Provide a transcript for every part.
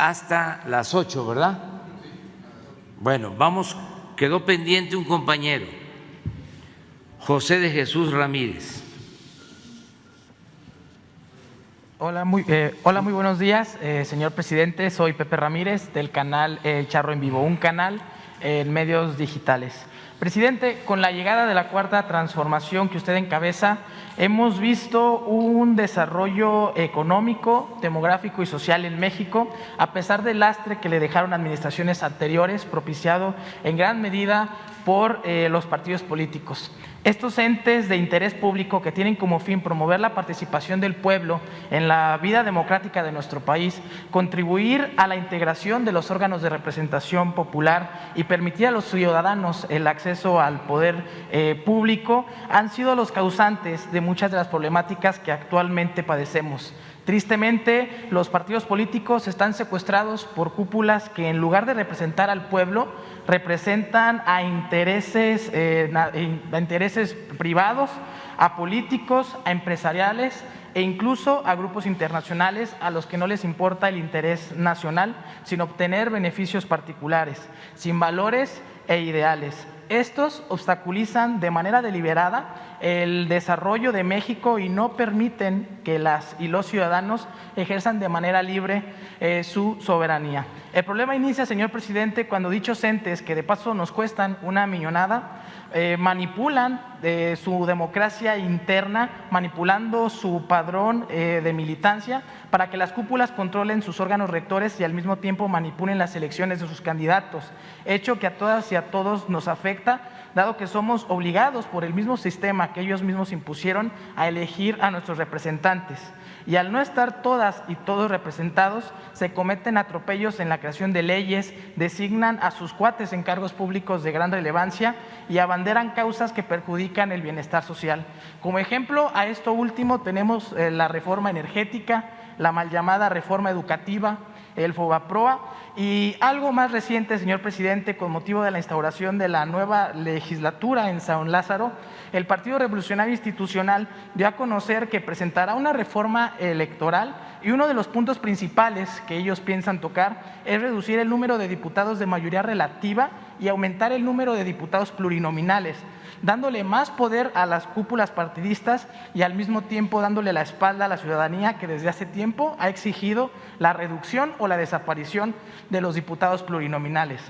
hasta las 8, ¿verdad? Bueno, vamos, quedó pendiente un compañero, José de Jesús Ramírez. Hola, muy buenos días, señor presidente. Soy Pepe Ramírez del canal El Charro en Vivo, un canal en medios digitales. Presidente, con la llegada de la cuarta transformación que usted encabeza, hemos visto un desarrollo económico, demográfico y social en México, a pesar del lastre que le dejaron administraciones anteriores, propiciado en gran medida por los partidos políticos. Estos entes de interés público que tienen como fin promover la participación del pueblo en la vida democrática de nuestro país, contribuir a la integración de los órganos de representación popular y permitir a los ciudadanos el acceso al poder público, han sido los causantes de muchas de las problemáticas que actualmente padecemos. Tristemente, los partidos políticos están secuestrados por cúpulas que, en lugar de representar al pueblo, representan a intereses privados, a políticos, a empresariales e incluso a grupos internacionales a los que no les importa el interés nacional, sino obtener beneficios particulares, sin valores e ideales. Estos obstaculizan de manera deliberada el desarrollo de México y no permiten que las y los ciudadanos ejerzan de manera libre su soberanía. El problema inicia, señor presidente, cuando dichos entes, que de paso nos cuestan una millonada, manipulan su democracia interna, manipulando su padrón de militancia para que las cúpulas controlen sus órganos rectores y al mismo tiempo manipulen las elecciones de sus candidatos, hecho que a todas y a todos nos afecta, dado que somos obligados por el mismo sistema que ellos mismos impusieron a elegir a nuestros representantes. Y al no estar todas y todos representados, se cometen atropellos en la creación de leyes, designan a sus cuates en cargos públicos de gran relevancia y abanderan causas que perjudican el bienestar social. Como ejemplo a esto último tenemos la reforma energética, la mal llamada reforma educativa, el FOBAPROA, y algo más reciente, señor presidente, con motivo de la instauración de la nueva legislatura en San Lázaro, el Partido Revolucionario Institucional dio a conocer que presentará una reforma electoral y uno de los puntos principales que ellos piensan tocar es reducir el número de diputados de mayoría relativa y aumentar el número de diputados plurinominales, dándole más poder a las cúpulas partidistas y al mismo tiempo dándole la espalda a la ciudadanía que desde hace tiempo ha exigido la reducción o la desaparición de los diputados plurinominales.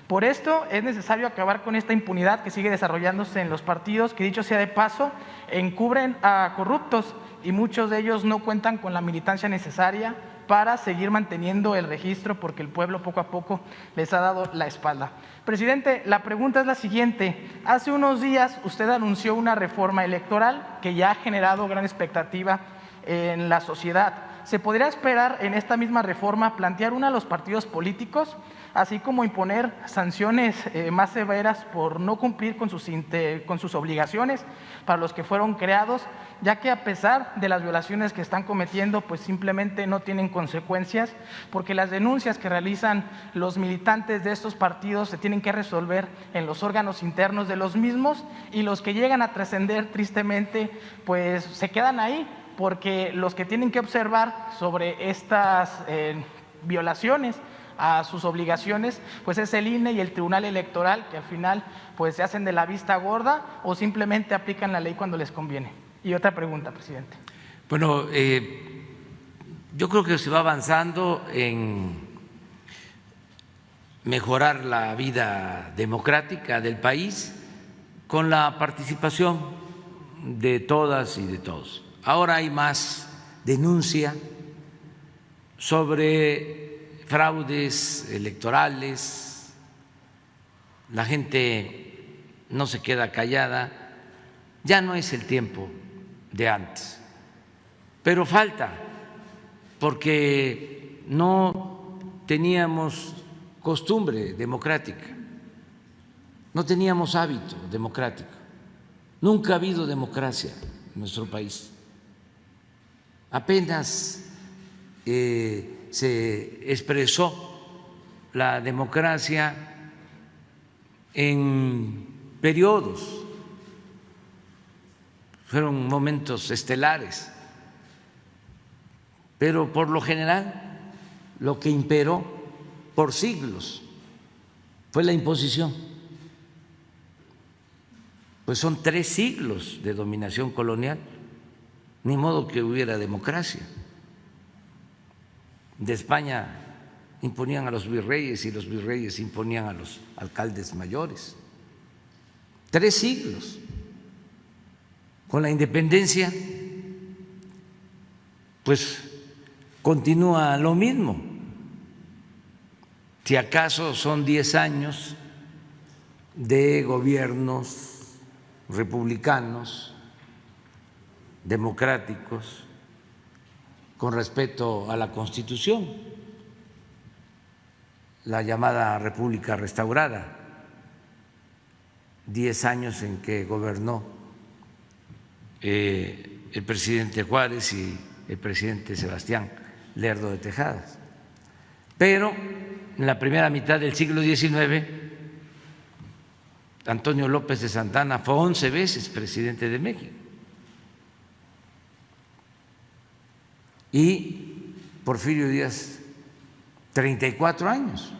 Por esto es necesario acabar con esta impunidad que sigue desarrollándose en los partidos, que dicho sea de paso, encubren a corruptos y muchos de ellos no cuentan con la militancia necesaria para seguir manteniendo el registro porque el pueblo poco a poco les ha dado la espalda. Presidente, la pregunta es la siguiente. Hace unos días usted anunció una reforma electoral que ya ha generado gran expectativa en la sociedad. ¿Se podría esperar en esta misma reforma plantear una a los partidos políticos, así como imponer sanciones más severas por no cumplir con sus obligaciones para los que fueron creados, ya que a pesar de las violaciones que están cometiendo, pues simplemente no tienen consecuencias, porque las denuncias que realizan los militantes de estos partidos se tienen que resolver en los órganos internos de los mismos y los que llegan a trascender tristemente, pues se quedan ahí, porque los que tienen que observar sobre estas violaciones a sus obligaciones, pues es el INE y el Tribunal Electoral, que al final pues se hacen de la vista gorda o simplemente aplican la ley cuando les conviene. Y otra pregunta, presidente. Bueno, yo creo que se va avanzando en mejorar la vida democrática del país con la participación de todas y de todos. Ahora hay más denuncia sobre fraudes electorales, la gente no se queda callada, ya no es el tiempo de antes, pero falta, porque no teníamos costumbre democrática, no teníamos hábito democrático, nunca ha habido democracia en nuestro país. Apenas se expresó la democracia en periodos, fueron momentos estelares, pero por lo general lo que imperó por siglos fue la imposición. Pues son 3 siglos de dominación colonial, ni modo que hubiera democracia. De España imponían a los virreyes y los virreyes imponían a los alcaldes mayores. 3 siglos. Con la independencia, pues continúa lo mismo. Si acaso son 10 años de gobiernos republicanos, democráticos, con respeto a la Constitución, la llamada República Restaurada, 10 años en que gobernó el presidente Juárez y el presidente Sebastián Lerdo de Tejadas. Pero en la primera mitad del siglo XIX, Antonio López de Santana fue 11 veces presidente de México y Porfirio Díaz 34 años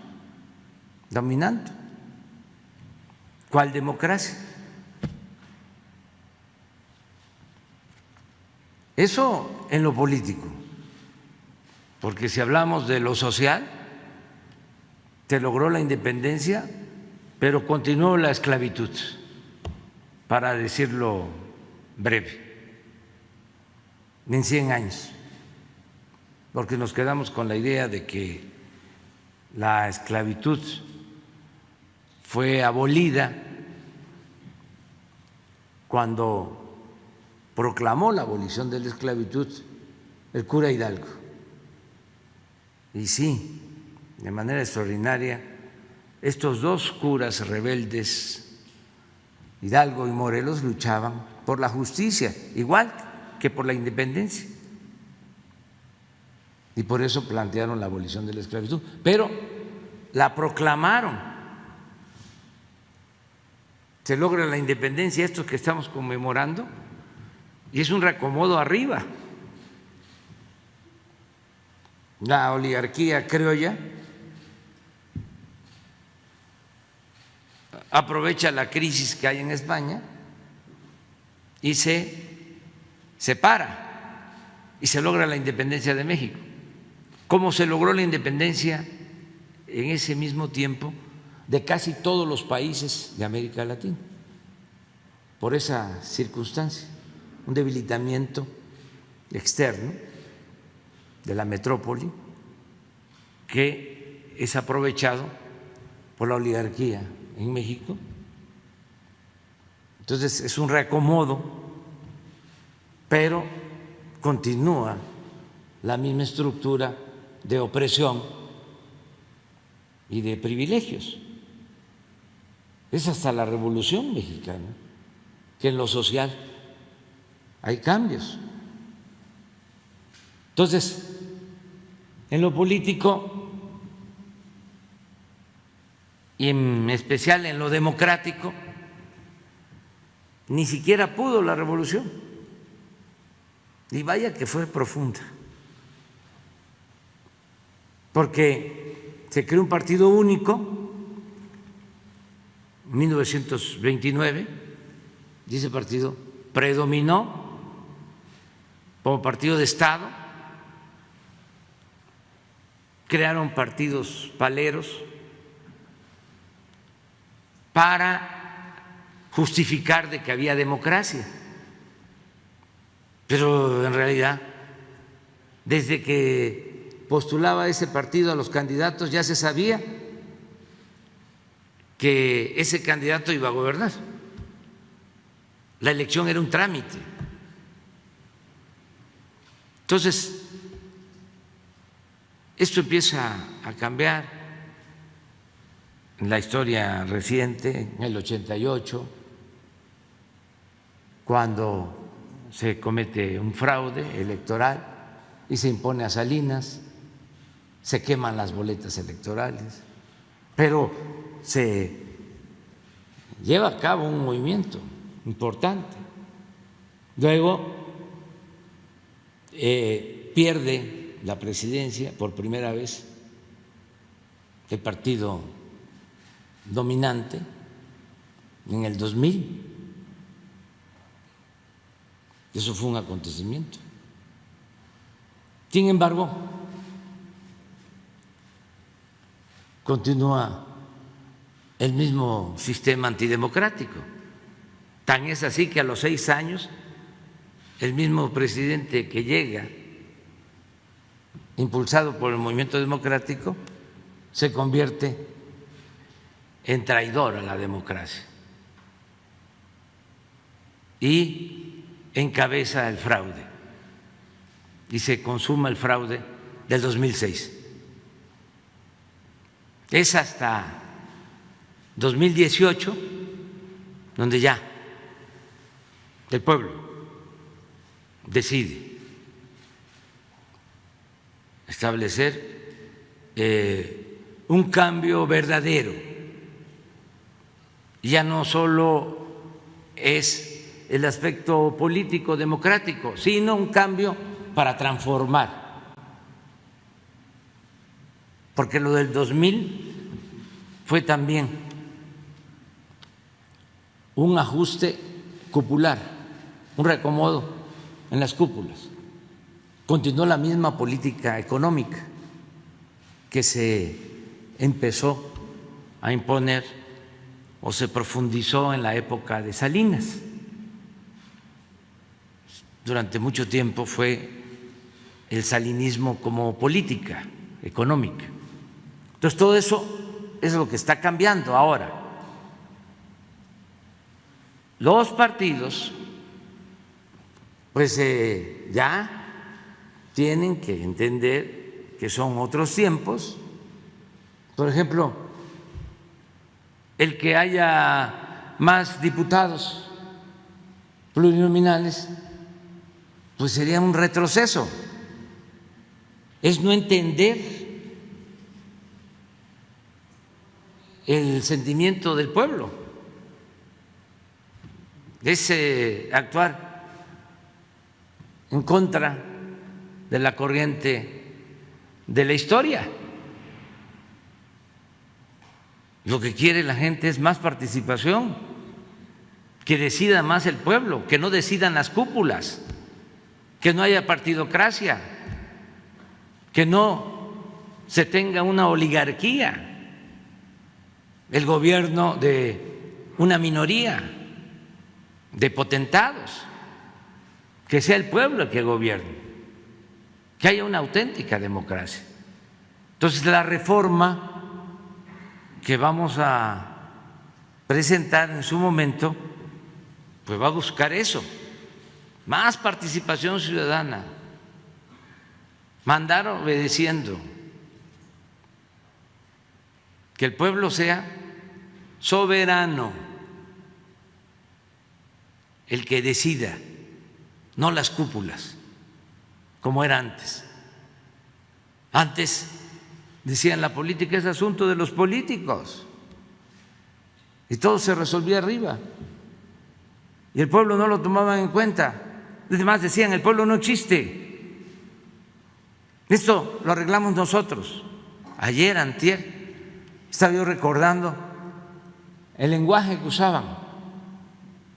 dominando. ¿Cuál democracia? Eso en lo político, porque si hablamos de lo social, se logró la independencia, pero continuó la esclavitud, para decirlo breve, en 100 años, porque nos quedamos con la idea de que la esclavitud fue abolida cuando proclamó la abolición de la esclavitud el cura Hidalgo. Y sí, de manera extraordinaria, estos 2 curas rebeldes, Hidalgo y Morelos, luchaban por la justicia, igual que por la independencia. Y por eso plantearon la abolición de la esclavitud, pero la proclamaron. Se logra la independencia, esto que estamos conmemorando, y es un reacomodo arriba. La oligarquía criolla aprovecha la crisis que hay en España y se separa y se logra la independencia de México. ¿Cómo se logró la independencia en ese mismo tiempo de casi todos los países de América Latina? Por esa circunstancia, un debilitamiento externo de la metrópoli que es aprovechado por la oligarquía en México. Entonces es un reacomodo, pero continúa la misma estructura de opresión y de privilegios. Es hasta la Revolución Mexicana que en lo social hay cambios. Entonces, en lo político y en especial en lo democrático, ni siquiera pudo la revolución. Y vaya que fue profunda, porque se creó un partido único en 1929 y ese partido predominó como partido de Estado. Crearon partidos paleros para justificar de que había democracia, pero en realidad desde que postulaba ese partido a los candidatos ya se sabía que ese candidato iba a gobernar. La elección era un trámite. Entonces, esto empieza a cambiar en la historia reciente, en el 88, cuando se comete un fraude electoral y se impone a Salinas, se queman las boletas electorales, pero se lleva a cabo un movimiento importante. Luego pierde la presidencia por primera vez el partido dominante en el 2000. Eso fue un acontecimiento. Sin embargo, continúa el mismo sistema antidemocrático. Tan es así que a los 6 años el mismo presidente que llega, impulsado por el movimiento democrático, se convierte en traidor a la democracia y encabeza el fraude y se consuma el fraude del 2006. Es hasta 2018 donde ya el pueblo decide establecer un cambio verdadero. Ya no solo es el aspecto político democrático, sino un cambio para transformar. Porque lo del 2000 fue también un ajuste cupular, un reacomodo en las cúpulas. Continuó la misma política económica que se empezó a imponer o se profundizó en la época de Salinas. Durante mucho tiempo fue el salinismo como política económica. Entonces, todo eso es lo que está cambiando ahora. Los partidos, pues ya tienen que entender que son otros tiempos. Por ejemplo, el que haya más diputados plurinominales, pues sería un retroceso. Es no entender el sentimiento del pueblo, es actuar en contra de la corriente de la historia. Lo que quiere la gente es más participación, que decida más el pueblo, que no decidan las cúpulas, que no haya partidocracia, que no se tenga una oligarquía, el gobierno de una minoría de potentados, que sea el pueblo el que gobierne, que haya una auténtica democracia. Entonces, la reforma que vamos a presentar en su momento, pues va a buscar eso, más participación ciudadana, mandar obedeciendo, que el pueblo sea soberano, el que decida, no las cúpulas, como era antes. Antes decían la política es asunto de los políticos y todo se resolvía arriba y el pueblo no lo tomaban en cuenta. Además decían el pueblo no existe, esto lo arreglamos nosotros. Ayer, antier, estaba yo recordando el lenguaje que usaban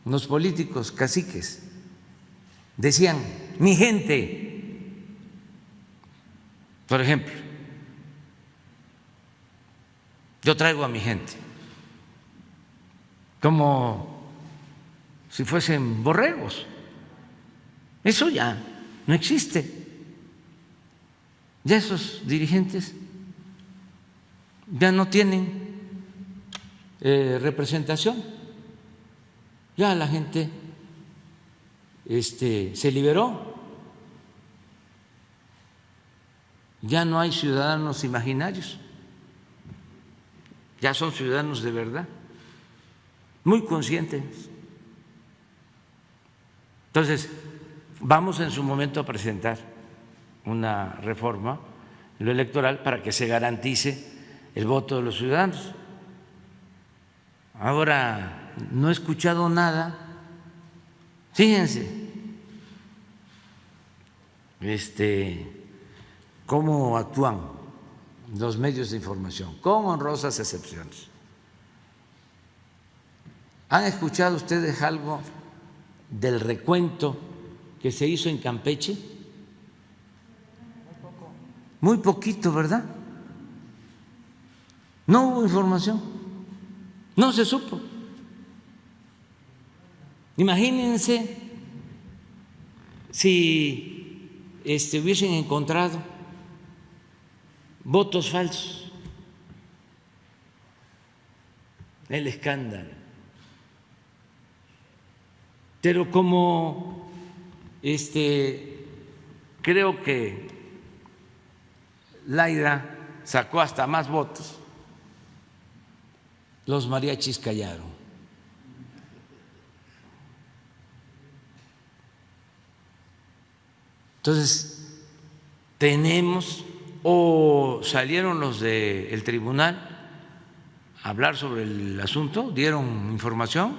los políticos caciques. Decían mi gente, por ejemplo. Yo traigo a mi gente, como si fuesen borregos. Eso ya no existe. Ya esos dirigentes ya no tienen representación. Ya la gente se liberó. Ya no hay ciudadanos imaginarios. Ya son ciudadanos de verdad, muy conscientes. Entonces, vamos en su momento a presentar una reforma en lo electoral para que se garantice el voto de los ciudadanos. Ahora no he escuchado nada, fíjense, cómo actúan los medios de información, con honrosas excepciones. ¿Han escuchado ustedes algo del recuento que se hizo en Campeche? Muy poquito, ¿verdad? No hubo información, no se supo. Imagínense si hubiesen encontrado votos falsos, el escándalo. Pero como creo que Laida sacó hasta más votos, los mariachis callaron. Entonces, tenemos, o salieron los del tribunal a hablar sobre el asunto, dieron información,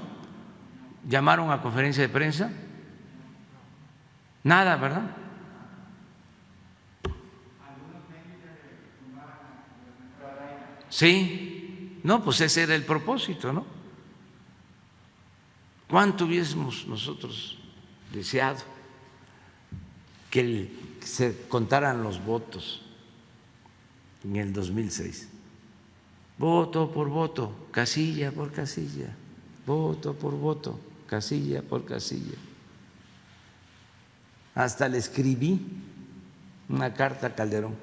llamaron a conferencia de prensa, nada, ¿verdad? Sí, no, pues ese era el propósito, ¿no? ¿Cuánto hubiésemos nosotros deseado que se contaran los votos en el 2006? Voto por voto, casilla por casilla, voto por voto, casilla por casilla. Hasta le escribí una carta a Calderón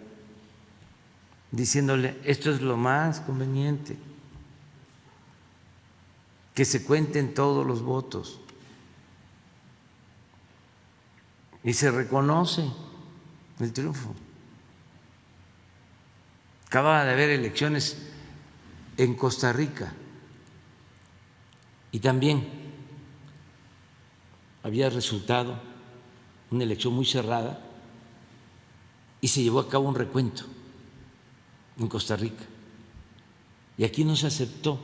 diciéndole, esto es lo más conveniente, que se cuenten todos los votos y se reconoce el triunfo. Acaba de haber elecciones en Costa Rica y también había resultado una elección muy cerrada y se llevó a cabo un recuento en Costa Rica y aquí no se aceptó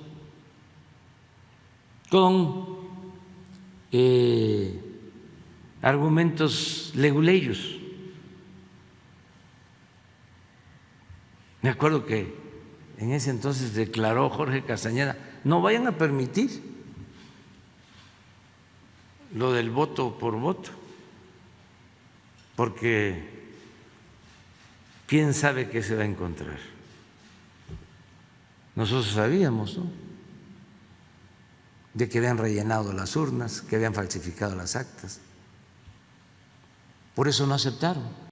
con argumentos leguleyos. Me acuerdo que en ese entonces declaró Jorge Castañeda, no vayan a permitir lo del voto por voto, porque quién sabe qué se va a encontrar. Nosotros sabíamos, ¿no?, de que habían rellenado las urnas, que habían falsificado las actas. Por eso no aceptaron.